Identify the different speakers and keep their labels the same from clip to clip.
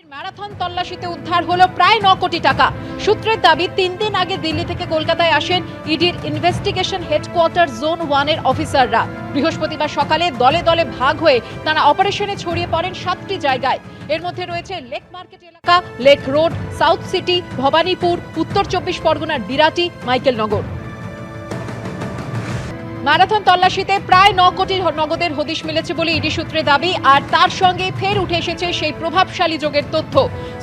Speaker 1: Marathon তল্লাশিতে উদ্ধার হলো প্রায় 9 কোটি টাকা। সূত্রের দাবি 3 দিন আগে দিল্লি থেকে কলকাতায় আসেন ইডির ইনভেস্টিগেশন হেডকোয়ার্টার জোন 1 এর অফিসাররা। বৃহস্পতিবার সকালে দলে দলে ভাগ হয়ে তারা অপারেশনে ছড়িয়ে পড়েন 7টি জায়গায়। এর মধ্যে রয়েছে লেক মার্কেট এলাকা, lake road, south city, Bhowanipore, উত্তর 24 পরগনার বিরাটি, মাইকেলনগর। ম্যারাথন তল্লাশিতে প্রায় 9 কোটি নগদের হদিশ মিলেছে বলে ইডি সূত্রে দাবি, আর তার সঙ্গে ফের উঠে এসেছে সেই প্রভাবশালী যোগের তথ্য।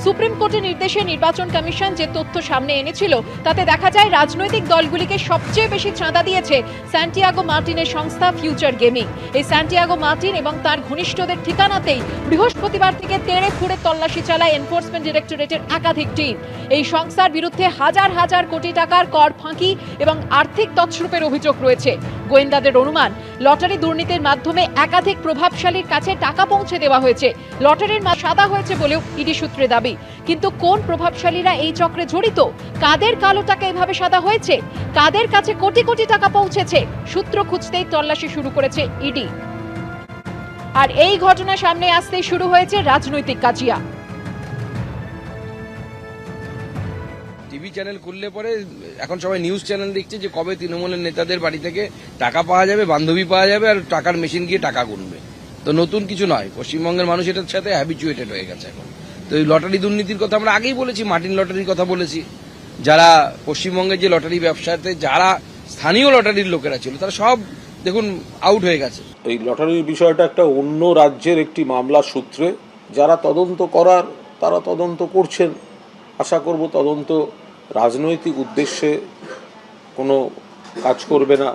Speaker 1: সুপ্রিম কোর্টের নির্দেশে নির্বাচন কমিশন যে তথ্য সামনে এনেছিল তাতে দেখা যায় রাজনৈতিক দলগুলিকে সবচেয়ে বেশি চাঁদা দিয়েছে স্যান্টিয়াগো মার্টিনের সংস্থা ফিউচার গেমিং। এই স্যান্টিয়াগো মার্টিন এবং তার ঘনিষ্ঠদের ঠিকানাতেই বৃহস্পতিবার থেকে তেড়ে ফুঁড়ে তল্লাশি চালায় এনফোর্সমেন্ট ডিরেক্টরেটের একাধিক টিম। এই সংস্থার বিরুদ্ধে হাজার হাজার কোটি টাকার কর ফাঁকি এবং আর্থিক তছরূপের অভিযোগ রয়েছে। গোয়েন্দাদের অনুমান, লটারি দুর্নীতির মাধ্যমে একাধিক প্রভাবশালীর কাছে টাকা পৌঁছে দেওয়া হয়েছে। লটারির সাদা হয়েছে বলেও ইডি সূত্রে দাবি। কিন্তু কোন প্রভাবশালীরা এই চক্রে জড়িত, কাদের কালো টাকা এভাবে সাদা হয়েছে, কাদের কাছে কোটি কোটি টাকা পৌঁছেছে, সূত্র খুঁজতেই তল্লাশি শুরু করেছে ইডি। আর এই ঘটনা সামনে আসতেই শুরু হয়েছে রাজনৈতিক কাজিয়া।
Speaker 2: টিভি চ্যানেল খুললে পরে এখন সবাই নিউজ চ্যানেল দেখছে যে কবে তৃণমূলের নেতাদের বাড়ি থেকে টাকা পাওয়া যাবে, বান্ধবী পাওয়া যাবে, আর টাকার মেশিন গিয়ে টাকা গুনবে। তো নতুন কিছু নয়, পশ্চিমবঙ্গের মানুষ এটার সাথে হ্যাবিচুয়েটেড হয়ে গেছে এখন। তো এই লটারি দুর্নীতির কথা আমরা আগেই বলেছি, মার্টিন লটারির কথা বলেছি। যারা পশ্চিমবঙ্গের যে লটারি ব্যবসাতে যারা স্থানীয় লটারির লোকেরা ছিল তারা সব দেখুন আউট হয়ে গেছে।
Speaker 3: এই লটারির বিষয়টা একটা অন্য রাজ্যের একটি মামলার সূত্রে যারা তদন্ত করার তারা তদন্ত করছেন। আশা করব তদন্ত রাজনৈতিক উদ্দেশ্যে কোনো কাজ করবে না।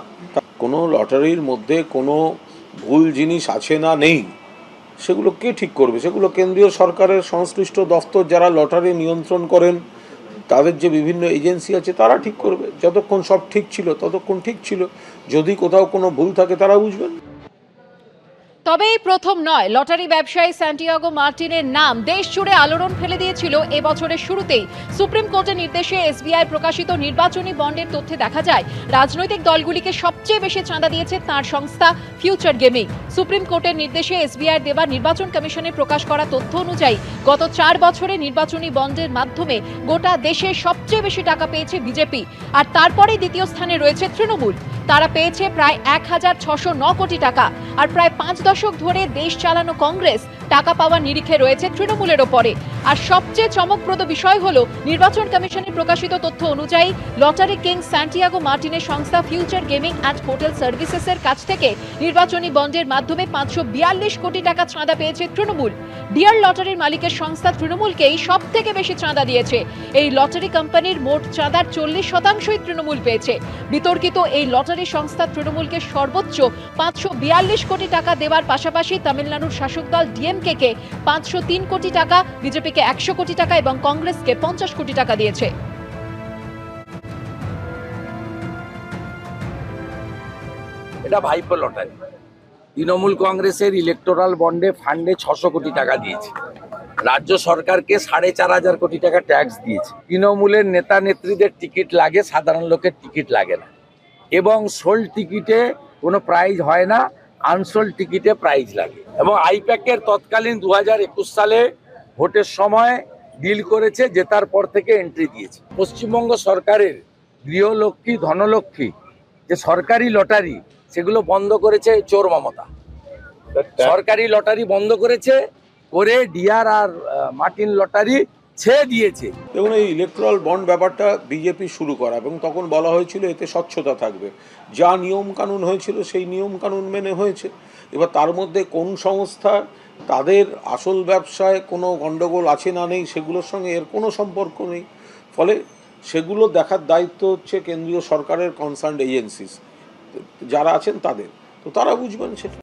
Speaker 3: কোনো লটারির মধ্যে কোনো ভুল জিনিস আছে না নেই সেগুলো কে ঠিক করবে? সেগুলো কেন্দ্রীয় সরকারের সংশ্লিষ্ট দফতর যারা লটারি নিয়ন্ত্রণ করেন তাদের যে বিভিন্ন এজেন্সি আছে তারা ঠিক করবে। যতক্ষণ সব ঠিক ছিল ততক্ষণ ঠিক ছিল, যদি কোথাও কোনো ভুল থাকে তারা বুঝবেন।
Speaker 1: তবে এই প্রথম নয়, লটারি ব্যবসায়ী স্যান্টিয়াগো মার্টিনের নাম দেশ জুড়ে আলোড়ন ফেলে দিয়েছিল এবছরের শুরুতেই। সুপ্রিম কোর্টের নির্দেশে এসবিআই প্রকাশিত নির্বাচনী বন্ডের তথ্যে দেখা যায় রাজনৈতিক দলগুলিকে সবচেয়ে বেশি চাঁদা দিয়েছে তার সংস্থা ফিউচার গেমিং। সুপ্রিম কোর্টের নির্দেশে এসবিআই দেওয়া নির্বাচন কমিশনের প্রকাশ করা তথ্য অনুযায়ী গত 4 বছরে নির্বাচনী বন্ডের মাধ্যমে গোটা দেশে সবচেয়ে বেশি টাকা পেয়েছে বিজেপি, আর তারপরে দ্বিতীয় স্থানে রয়েছে তৃণমূল। তারা পেয়েছে প্রায় 1609 কোটি টাকা। আর প্রায় 5 দশক ধরে দেশ চালানো কংগ্রেস টাকা পাওয়ার নিরিখে রয়েছে তৃণমূলের ওপরে। আর সবচেয়ে চমকপ্রদ বিষয় হলো নির্বাচন কমিশনের প্রকাশিত তথ্য অনুযায়ী লটারি কিং স্যান্টিয়াগো মার্টিনের সংস্থা ফিউচার গেমিং অ্যান্ড হোটেল সার্ভিসেসের কাছ থেকে নির্বাচনী বন্ডের মাধ্যমে 542 কোটি টাকা চাঁদা পেয়েছে তৃণমূল। ডিয়ার লটারির মালিকের সংস্থা তৃণমূলকেই সব থেকে বেশি চাঁদা দিয়েছে। এই লটারি কোম্পানির মোট চাঁদার 40% তৃণমূল পেয়েছে। বিতর্কিত এই লটারি সংস্থা তৃণমূলকে সর্বোচ্চ 542 কোটি টাকা দেওয়ার পাশাপাশি তামিলনাড়ুর শাসক দল ডিএমকে কে 503 কোটি টাকা, বিজেপিকে 100 কোটি টাকা এবং কংগ্রেসকে 50 কোটি টাকা দিয়েছে।
Speaker 4: এটা ভাইপো লটারি। তৃণমূল কংগ্রেসের ইলেকটোরাল বন্ডে ফান্ডে 600 কোটি টাকা দিয়েছে। রাজ্য সরকারকে 4,500 কোটি টাকা ট্যাক্স দিয়েছে। তৃণমূলের নেতা নেত্রীদের টিকিট লাগে, সাধারণ লোকের টিকিট লাগে না। এবং সোল্ড টিকিটে কোনো প্রাইজ হয় না, আনসোল্ড টিকিটে প্রাইজ লাগে। এবং আইপ্যাকের তৎকালীন 2021 সালে ভোটের সময় ডিল করেছে, জেতার পর থেকে এন্ট্রি দিয়েছে। পশ্চিমবঙ্গ সরকারের গৃহলক্ষ্মী, ধনলক্ষ্মী যে সরকারি লটারি সেগুলো বন্ধ করেছে চোর মমতা। সরকারি লটারি বন্ধ করেছে, করে ডিয়ার আর মার্টিন লটারি ছেড়ে দিয়েছে।
Speaker 3: এবং এই ইলেকট্রাল বন্ড ব্যাপারটা বিজেপি শুরু করা, এবং তখন বলা হয়েছিল এতে স্বচ্ছতা থাকবে। যা নিয়ম কানুন হয়েছিল সেই নিয়ম কানুন মেনে হয়েছে। এবার তার মধ্যে কোন সংস্থা তাদের আসল ব্যবসায় কোনো গণ্ডগোল আছে না নেই সেগুলোর সঙ্গে এর কোনো সম্পর্ক নেই। ফলে সেগুলো দেখার দায়িত্ব হচ্ছে কেন্দ্রীয় সরকারের কনসার্নড এজেন্সিস যারা আছেন তাদের। তো তারা বুঝবেন সেটা।